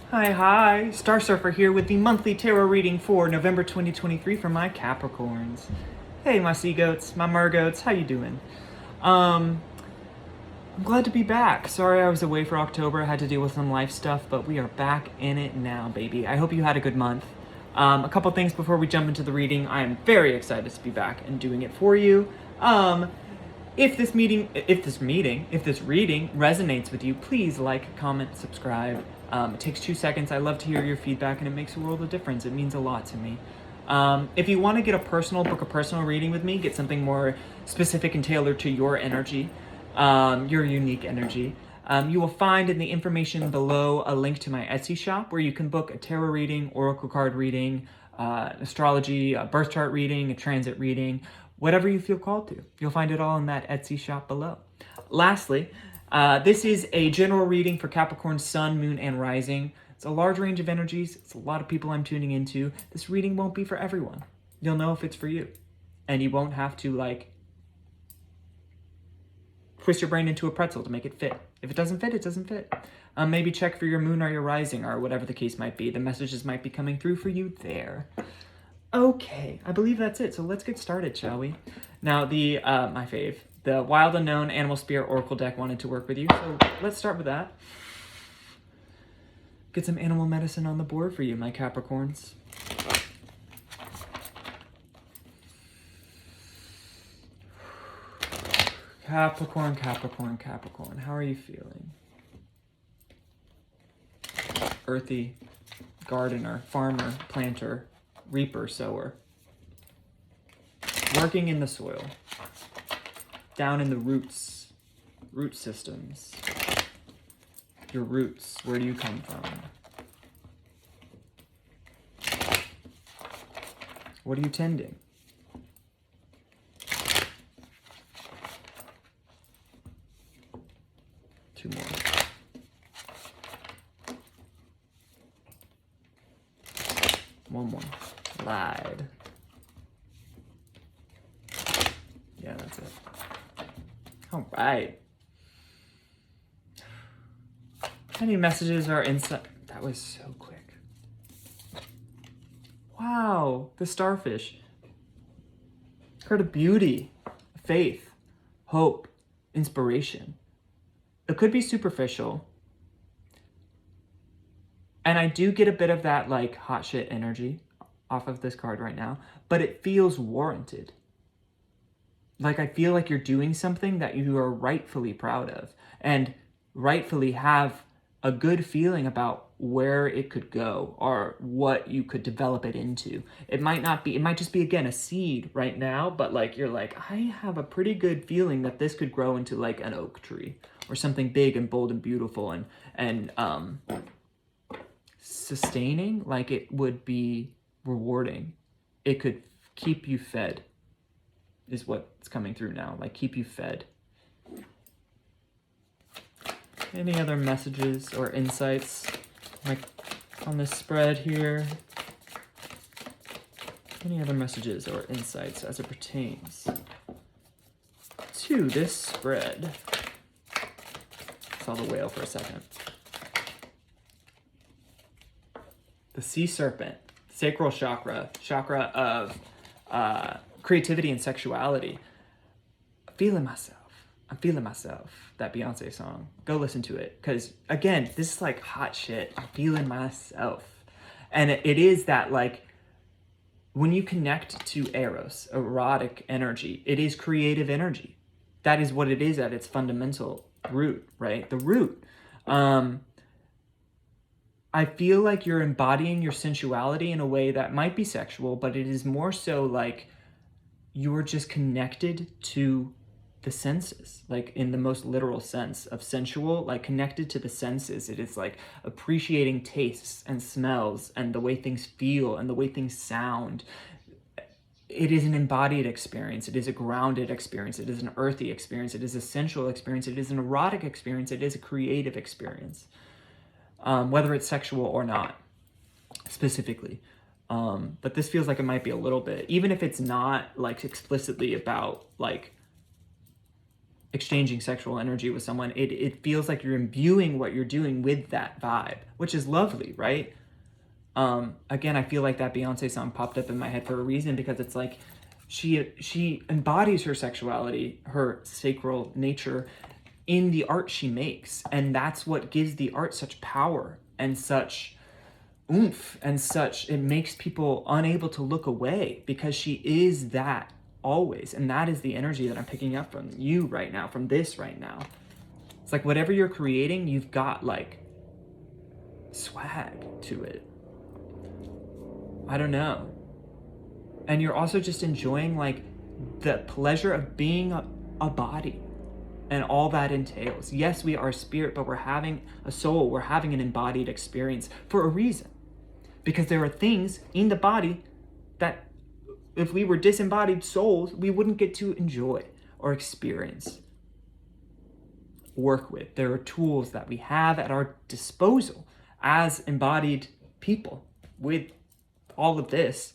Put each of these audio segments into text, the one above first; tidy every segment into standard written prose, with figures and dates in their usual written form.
Hi, Star Surfer here with the monthly tarot reading for November 2023 for my Capricorns. Hey, my sea goats, my mergoats, how you doing? I'm glad to be back. Sorry I was away for October, I had to deal with some life stuff, but we are back in it now, baby. I hope you had a good month. A couple things before we jump into the reading. I am very excited to be back and doing it for you. If this reading resonates with you, please like, comment, subscribe. It takes 2 seconds. I love to hear your feedback, and it makes a world of difference. It means a lot to me. If you want to get book a personal reading with me, get something more specific and tailored to your energy, your unique energy, you will find in the information below a link to my Etsy shop where you can book a tarot reading, oracle card reading, astrology, a birth chart reading, a transit reading, whatever you feel called to. You'll find it all in that Etsy shop below. Lastly, this is a general reading for Capricorn Sun, Moon, and Rising. It's a large range of energies. It's a lot of people I'm tuning into. This reading won't be for everyone. You'll know if it's for you. And you won't have to, twist your brain into a pretzel to make it fit. If it doesn't fit, it doesn't fit. Maybe check for your moon or your rising or whatever the case might be. The messages might be coming through for you there. Okay, I believe that's it. So let's get started, shall we? Now, my fave, the Wild Unknown Animal Spirit Oracle deck wanted to work with you. So let's start with that. Get some animal medicine on the board for you, my Capricorns. Capricorn, Capricorn, Capricorn. How are you feeling? Earthy, gardener, farmer, planter, reaper, sower. Working in the soil. Down in the roots. Root systems. Your roots. Where do you come from? What are you tending? Two more. One more. Lied. Yeah, that's it. All right. Any messages or insight? That was so quick. Wow, the starfish. Card of beauty, faith, hope, inspiration. It could be superficial. And I do get a bit of that hot shit energy off of this card right now, but it feels warranted. I feel like you're doing something that you are rightfully proud of and rightfully have a good feeling about where it could go or what you could develop it into. It might just be, again, a seed right now, but I have a pretty good feeling that this could grow into an oak tree or something big and bold and beautiful and sustaining. It would be rewarding. It could keep you fed is what's coming through now. Keep you fed. Any other messages or insights on this spread here? Any other messages or insights as it pertains to this spread? Saw the whale for a second. The sea serpent, sacral chakra of creativity and sexuality. I'm feeling myself. That Beyonce song. Go listen to it. Because, again, this is hot shit. I'm feeling myself. And it is that, when you connect to Eros, erotic energy, it is creative energy. That is what it is at its fundamental root, right? The root. I feel like you're embodying your sensuality in a way that might be sexual, but it is more so you're just connected to the senses, in the most literal sense of sensual, connected to the senses. It is appreciating tastes and smells and the way things feel and the way things sound. It is an embodied experience. It is a grounded experience. It is an earthy experience. It is a sensual experience. It is an erotic experience. It is a creative experience, whether it's sexual or not, specifically. But this feels like it might be a little bit, even if it's not explicitly about exchanging sexual energy with someone, it feels like you're imbuing what you're doing with that vibe, which is lovely, right? Again, I feel like that Beyonce song popped up in my head for a reason, because it's like she embodies her sexuality, her sacral nature in the art she makes. And that's what gives the art such power and such oomph and such, it makes people unable to look away, because she is that always. And that is the energy that I'm picking up from you right now, from this right now. It's like whatever you're creating, you've got like swag to it. I don't know. And you're also just enjoying like the pleasure of being a body and all that entails. Yes, we are spirit, but we're having a soul. We're having an embodied experience for a reason. Because there are things in the body that if we were disembodied souls, we wouldn't get to enjoy or experience, work with. There are tools that we have at our disposal as embodied people with all of this,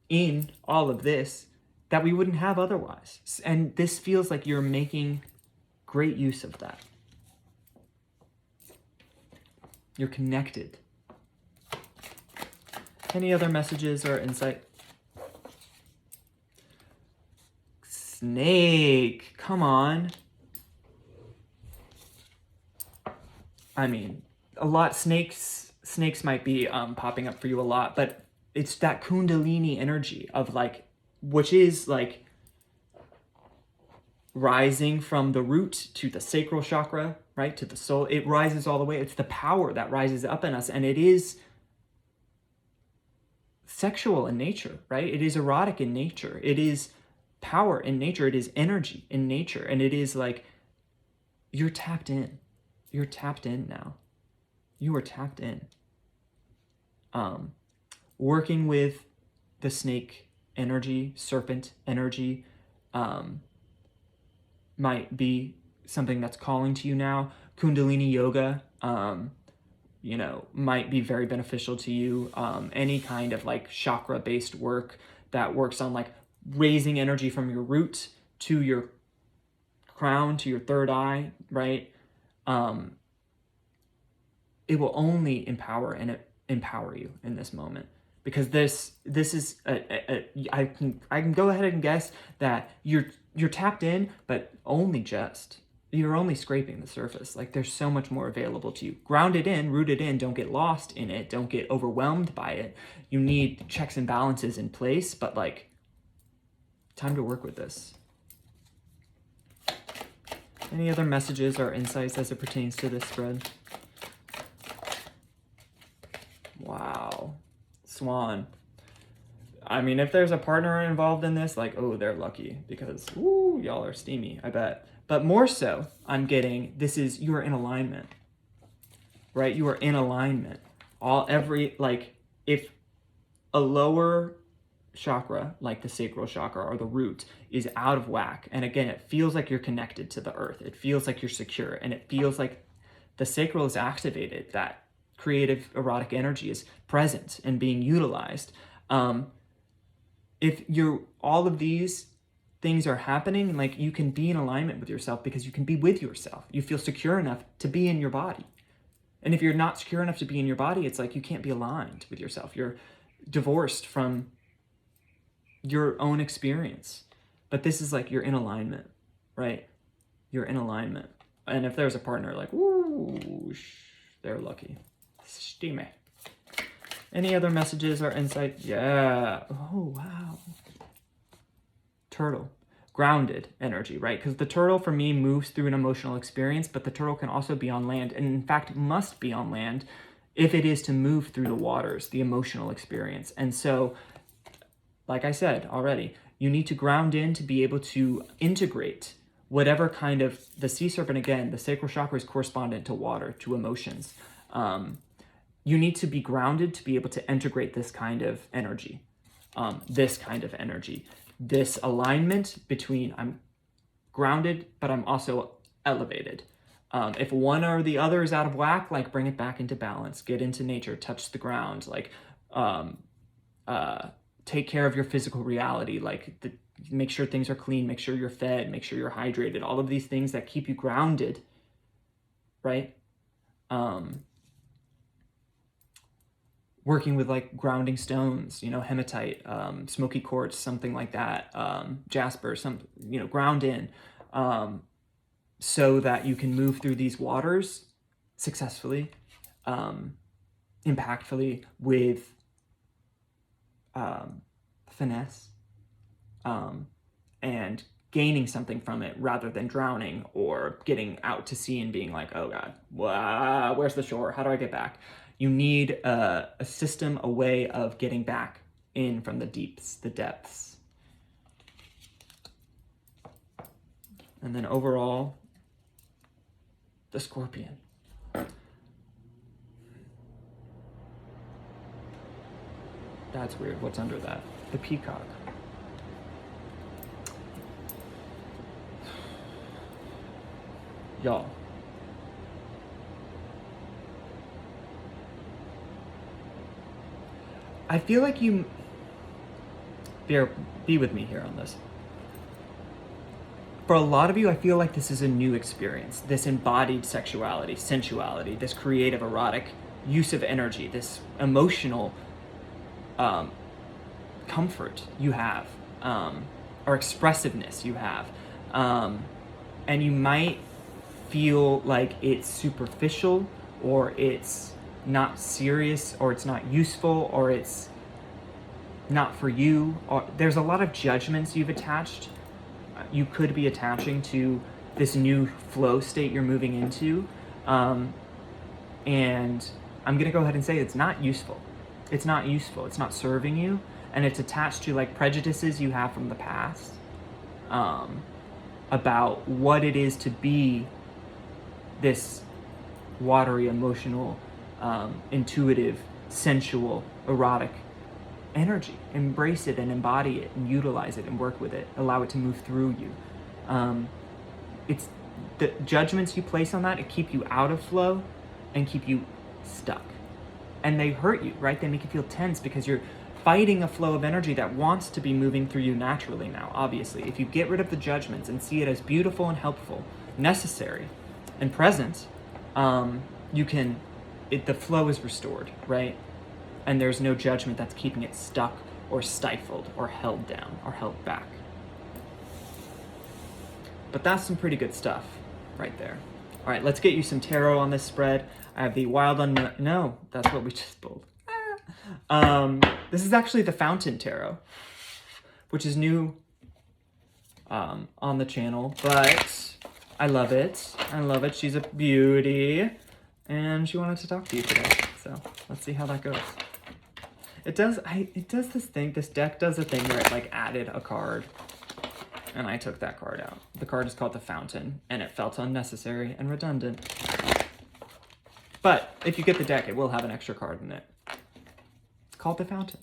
in all of this, that we wouldn't have otherwise. And this feels like you're making great use of that. You're connected. Any other messages or insight? Snake, come on. I mean, a lot, snakes might be popping up for you a lot, but it's that Kundalini energy of like, which is like rising from the root to the sacral chakra, right? To the soul. It rises all the way. It's the power that rises up in us. And it is sexual in nature, right? It is erotic in nature. It is power in nature. It is energy in nature. And it is like, you're tapped in. You're tapped in now. You are tapped in. Working with the snake energy, serpent energy, might be something that's calling to you now. Kundalini yoga, might be very beneficial to you. Any kind of like chakra-based work that works on like raising energy from your root to your crown, to your third eye, right? It will only empower you in this moment, because this is I can go ahead and guess that you're tapped in, but you're only scraping the surface. Like there's so much more available to you. Grounded in, rooted in, don't get lost in it. Don't get overwhelmed by it. You need checks and balances in place, but like time to work with this. Any other messages or insights as it pertains to this spread? Wow. Swan. I mean, if there's a partner involved in this, like, oh, they're lucky, because, ooh, y'all are steamy, I bet. But more so, I'm getting, you are in alignment, right? You are in alignment. If a lower chakra, like the sacral chakra or the root, is out of whack, and again, it feels like you're connected to the earth, it feels like you're secure, and it feels like the sacral is activated, that creative erotic energy is present and being utilized. If all of these things are happening, like you can be in alignment with yourself, because you can be with yourself. You feel secure enough to be in your body. And if you're not secure enough to be in your body, it's like you can't be aligned with yourself. You're divorced from your own experience. But this is like you're in alignment, right? You're in alignment. And if there's a partner, like, woo, they're lucky. Steamy. Any other messages or insight? Yeah. Oh, wow. Turtle. Grounded energy, right? Because the turtle for me moves through an emotional experience, but the turtle can also be on land, and in fact must be on land if it is to move through the waters, the emotional experience. And so, like I said already, you need to ground in to be able to integrate whatever kind of, the sea serpent, again, the sacral chakra is correspondent to water, to emotions. You need to be grounded to be able to integrate this kind of energy, this alignment between I'm grounded, but I'm also elevated. If one or the other is out of whack, like bring it back into balance, get into nature, touch the ground, like take care of your physical reality, like make sure things are clean, make sure you're fed, make sure you're hydrated, all of these things that keep you grounded, right? Working with like grounding stones, you know, hematite, smoky quartz, something like that, jasper, some, you know, ground in, so that you can move through these waters successfully, impactfully, with finesse, and gaining something from it rather than drowning or getting out to sea and being like, oh God, where's the shore? How do I get back? You need a system, a way of getting back in from the deeps, the depths. And then overall, the Scorpion. That's weird. What's under that? The Peacock. Y'all. I feel like you... Be with me here on this. For a lot of you, I feel like this is a new experience. This embodied sexuality, sensuality, this creative, erotic use of energy, this emotional comfort you have, or expressiveness you have. And you might feel like it's superficial, or it's not serious, or it's not useful, or it's not for you, or there's a lot of judgments you could be attaching to this new flow state you're moving into. And I'm gonna go ahead and say it's not useful. It's not useful, it's not serving you, and it's attached to like prejudices you have from the past, about what it is to be this watery, emotional, intuitive, sensual, erotic energy. Embrace it and embody it and utilize it and work with it. Allow it to move through you. It's the judgments you place on that, it keep you out of flow and keep you stuck. And they hurt you, right? They make you feel tense because you're fighting a flow of energy that wants to be moving through you naturally now, obviously. If you get rid of the judgments and see it as beautiful and helpful, necessary and present, the flow is restored, right? And there's no judgment that's keeping it stuck or stifled or held down or held back. But that's some pretty good stuff right there. All right, let's get you some tarot on this spread. I have the Wild Unknown. No, that's what we just pulled. This is actually the Fountain Tarot, which is new on the channel, but I love it. I love it. She's a beauty, and she wanted to talk to you today. So let's see how that goes. It does this thing. This deck does a thing where it like added a card, and I took that card out. The card is called the Fountain, and it felt unnecessary and redundant. But if you get the deck, it will have an extra card in it. It's called the Fountain.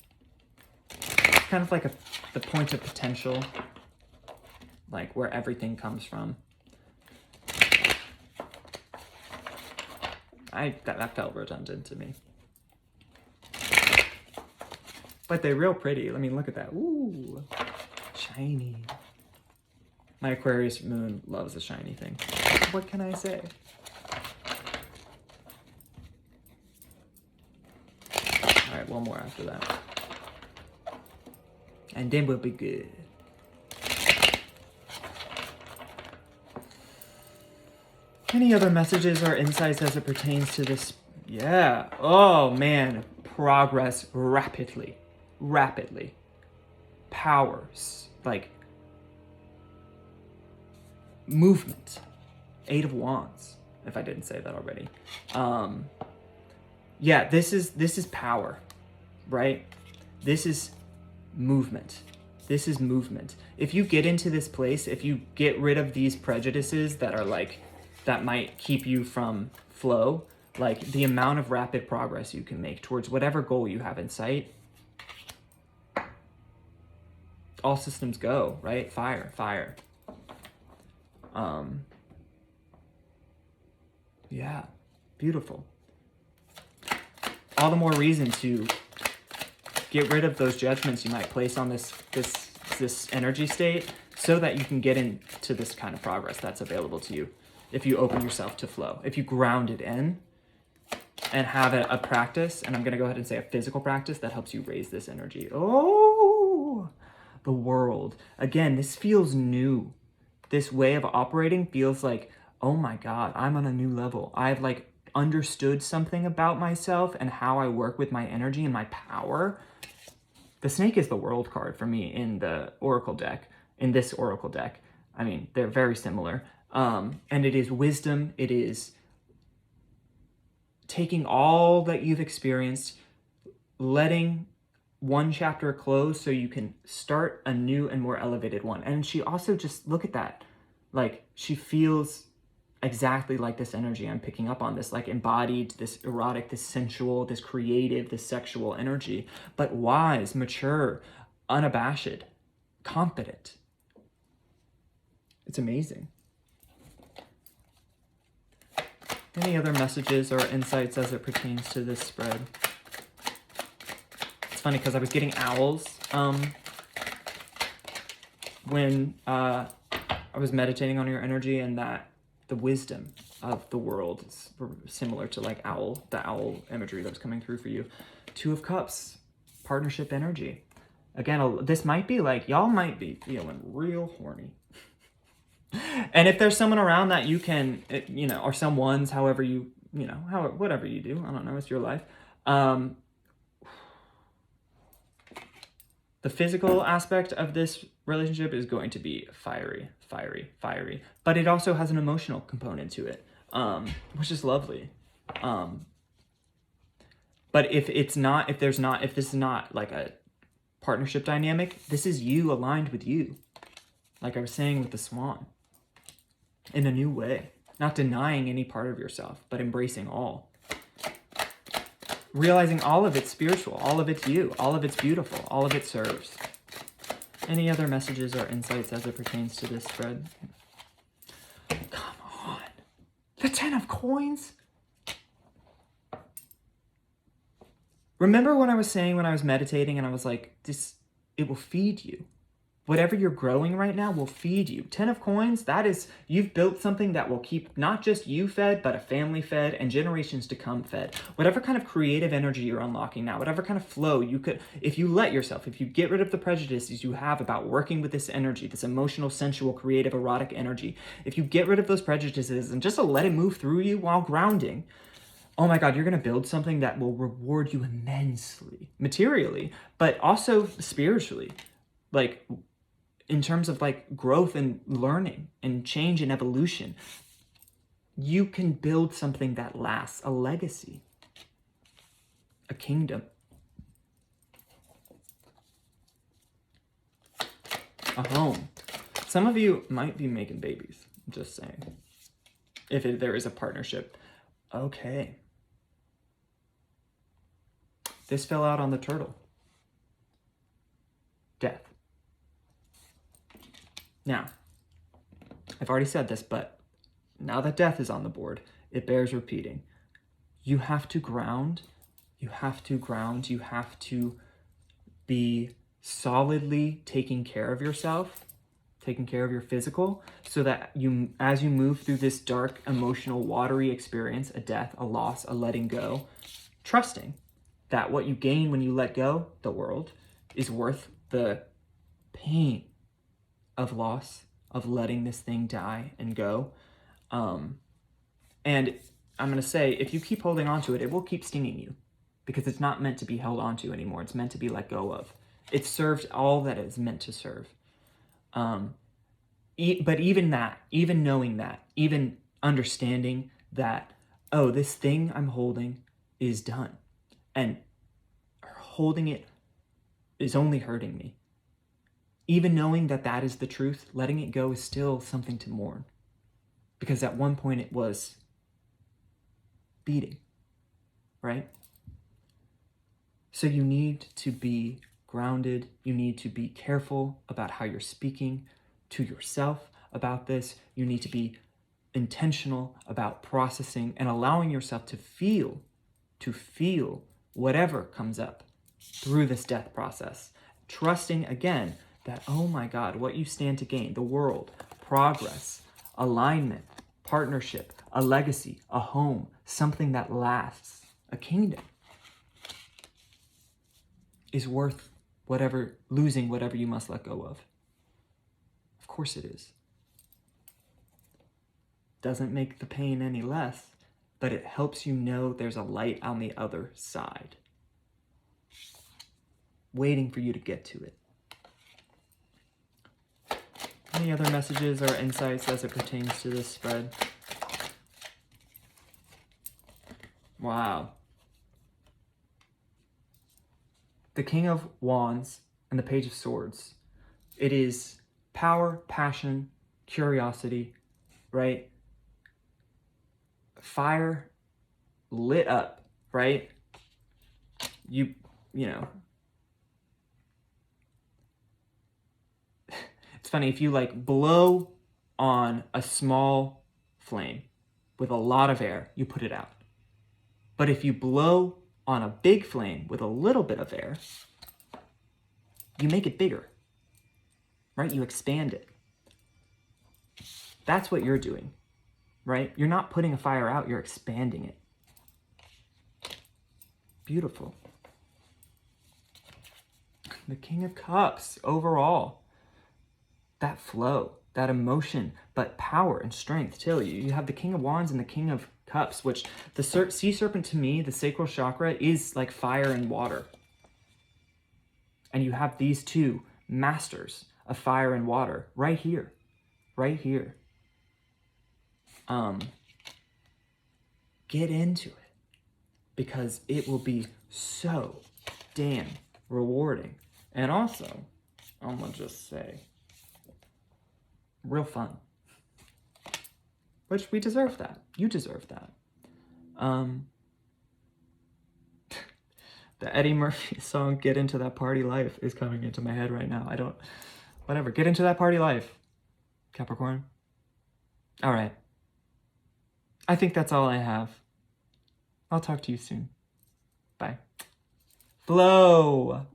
It's kind of like the point of potential, like where everything comes from. That felt redundant to me. But they're real pretty. I mean, look at that. Ooh, shiny. My Aquarius moon loves a shiny thing. What can I say? All right, one more after that. And then we'll be good. Any other messages or insights as it pertains to this? Yeah. Oh, man. Progress rapidly. Rapidly. Powers. Like, movement. 8 of Wands, if I didn't say that already. Yeah, this is power, right? This is movement. This is movement. If you get into this place, if you get rid of these prejudices that are like, that might keep you from flow, like the amount of rapid progress you can make towards whatever goal you have in sight, all systems go, right? Fire, fire. Yeah, beautiful. All the more reason to get rid of those judgments you might place on this this energy state so that you can get into this kind of progress that's available to you. If you open yourself to flow, if you ground it in and have a practice, and I'm going to go ahead and say a physical practice that helps you raise this energy. Oh, the world. Again, this feels new. This way of operating feels like, oh my God, I'm on a new level. I've like understood something about myself and how I work with my energy and my power. The snake is the world card for me in the oracle deck, in this oracle deck. I mean, they're very similar. And it is wisdom. It is taking all that you've experienced, letting one chapter close so you can start a new and more elevated one. And she also just, look at that. Like, she feels exactly like this energy I'm picking up on, this like embodied, this erotic, this sensual, this creative, this sexual energy, but wise, mature, unabashed, confident. It's amazing. Any other messages or insights as it pertains to this spread? It's funny because I was getting owls when I was meditating on your energy, and that the wisdom of the world is similar to like the owl imagery that was coming through for you. Two of Cups, partnership energy. Again, this might be like, y'all might be feeling real horny. And if there's someone around that you can, or someone's, however you, whatever you do, I don't know, it's your life. The physical aspect of this relationship is going to be fiery, but it also has an emotional component to it, which is lovely. But if this is not like a partnership dynamic, this is you aligned with you. Like I was saying with the swan, in a new way, not denying any part of yourself, but embracing all. Realizing all of it's spiritual, all of it's you, all of it's beautiful, all of it serves. Any other messages or insights as it pertains to this spread? Come on. The 10 of coins? Remember when I was saying, when I was meditating and I was like, it will feed you. Whatever you're growing right now will feed you. 10 of coins, that is, you've built something that will keep not just you fed, but a family fed and generations to come fed. Whatever kind of creative energy you're unlocking now, whatever kind of flow you could, if you let yourself, if you get rid of the prejudices you have about working with this energy, this emotional, sensual, creative, erotic energy, if you get rid of those prejudices and just let it move through you while grounding, oh my God, you're going to build something that will reward you immensely, materially, but also spiritually. Like, in terms of like growth and learning and change and evolution, you can build something that lasts, a legacy, a kingdom, a home. Some of you might be making babies, I'm just saying, if there is a partnership. Okay. This fell out on the turtle. Death. Now, I've already said this, but now that death is on the board, it bears repeating. You have to ground, you have to be solidly taking care of yourself, taking care of your physical, so that you, as you move through this dark, emotional, watery experience, a death, a loss, a letting go, trusting that what you gain when you let go, the world, is worth the pain of loss, of letting this thing die and go. And I'm going to say, if you keep holding on to it, it will keep stinging you, because it's not meant to be held on to anymore. It's meant to be let go of. It served all that it's meant to serve. But even that, even knowing that, even understanding that, oh, this thing I'm holding is done, and holding it is only hurting me. Even knowing that that is the truth, letting it go is still something to mourn. Because at one point it was beating, right? So you need to be grounded. You need to be careful about how you're speaking to yourself about this. You need to be intentional about processing and allowing yourself to feel whatever comes up through this death process. Trusting, again, that, oh my God, what you stand to gain, the world, progress, alignment, partnership, a legacy, a home, something that lasts, a kingdom, is worth losing whatever you must let go of. Of course it is. Doesn't make the pain any less, but it helps you know there's a light on the other side, waiting for you to get to it. Any other messages or insights as it pertains to this spread? Wow. The King of Wands and the Page of Swords. It is power, passion, curiosity, right? Fire lit up, right? You know. It's funny, if you like blow on a small flame with a lot of air, you put it out. But if you blow on a big flame with a little bit of air, you make it bigger, right? You expand it. That's what you're doing, right? You're not putting a fire out, you're expanding it. Beautiful. The King of Cups, overall. That flow, that emotion, but power and strength too. You have the King of Wands and the King of Cups, which the sea serpent, to me, the sacral chakra, is like fire and water. And you have these two masters of fire and water right here, right here. Get into it, because it will be so damn rewarding. And also, I'm gonna just say, real fun. Which we deserve that. You deserve that. The Eddie Murphy song, Get Into That Party Life, is coming into my head right now. Whatever. Get into that party life, Capricorn. All right. I think that's all I have. I'll talk to you soon. Bye. Flow.